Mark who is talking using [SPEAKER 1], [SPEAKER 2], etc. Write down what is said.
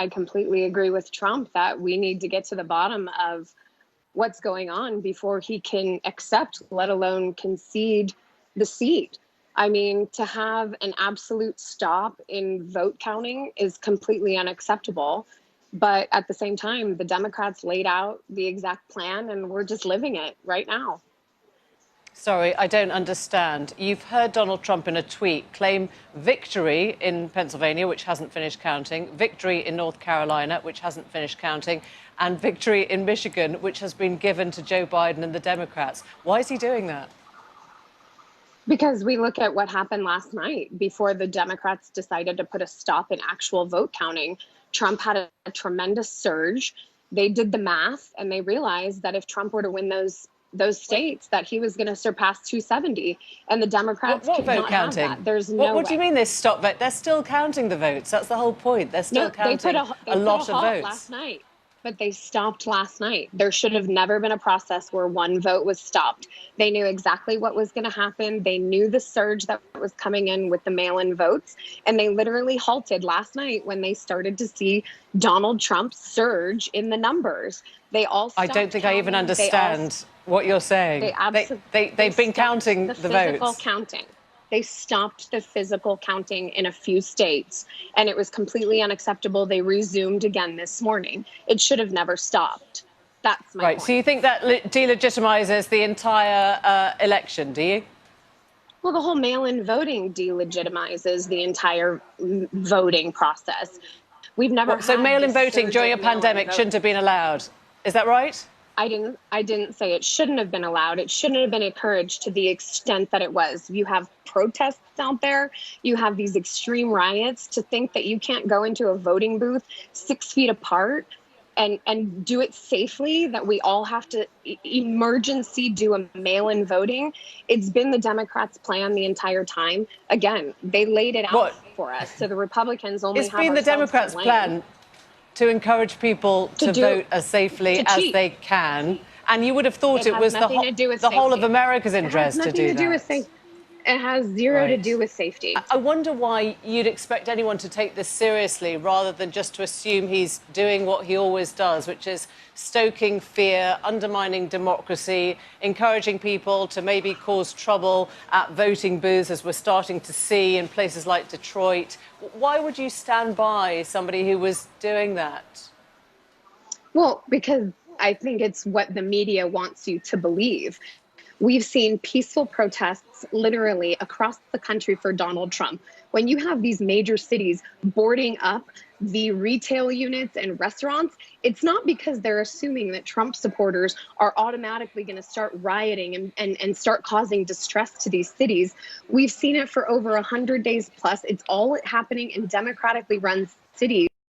[SPEAKER 1] I completely agree with Trump that we need to get to the bottom of what's going on before he can accept, let alone concede the seat. I mean, to have an absolute stop in vote counting is completely unacceptable. But at the same time, the Democrats laid out the exact plan and we're just living it right now.
[SPEAKER 2] Sorry, I don't understand. You've heard Donald Trump in a tweet claim victory in Pennsylvania, which hasn't finished counting, victory in North Carolina, which hasn't finished counting, and victory in Michigan, which has been given to Joe Biden and the Democrats. Why is he doing that?
[SPEAKER 1] Because we look at what happened last night before the Democrats decided to put a stop in actual vote counting. Trump had a tremendous surge. They did the math and they realized that if Trump were to win those states, that he was going to surpass 270, and the Democrats
[SPEAKER 2] what vote counting?
[SPEAKER 1] Have that. There's no
[SPEAKER 2] what do you mean they stopped vote? They're still counting the votes. That's the whole point. They're still counting a lot of votes.
[SPEAKER 1] Last night, but they stopped last night. There should have never been a process where one vote was stopped. They knew exactly what was going to happen. They knew the surge that was coming in with the mail-in votes, and they literally halted last night when they started to see Donald Trump surge in the numbers. They all stopped
[SPEAKER 2] I don't think
[SPEAKER 1] counting.
[SPEAKER 2] I even understand what you're saying. They've been counting the votes.
[SPEAKER 1] Counting. They stopped the physical counting in a few states, and it was completely unacceptable. They resumed again this morning. It should have never stopped. That's my point.
[SPEAKER 2] So you think that delegitimizes the entire election, do you?
[SPEAKER 1] Well, the whole mail-in voting delegitimizes the entire voting process. We've never
[SPEAKER 2] So mail-in voting during a pandemic shouldn't have been allowed. Is that right?
[SPEAKER 1] I didn't say it shouldn't have been allowed. It shouldn't have been encouraged to the extent that it was. You have protests out there. You have these extreme riots. To think that you can't go into a voting booth 6 feet apart and do it safely, that we all have to emergency do a mail-in voting. It's been the Democrats' plan the entire time. Again, they laid it out for us. So the Republicans only have
[SPEAKER 2] been the Democrats' plan to encourage people to vote as safely as they can. And you would have thought it was the whole of America's interest to do that.
[SPEAKER 1] It has zero to do with safety.
[SPEAKER 2] I wonder why you'd expect anyone to take this seriously rather than just to assume he's doing what he always does, which is stoking fear, undermining democracy, encouraging people to maybe cause trouble at voting booths, as we're starting to see in places like Detroit. Why would you stand by somebody who was doing that?
[SPEAKER 1] Well, because I think it's what the media wants you to believe. We've seen peaceful protests literally across the country for Donald Trump. When you have these major cities boarding up the retail units and restaurants, it's not because they're assuming that Trump supporters are automatically going to start rioting and start causing distress to these cities. We've seen it for over 100 days plus. It's all happening in democratically run cities.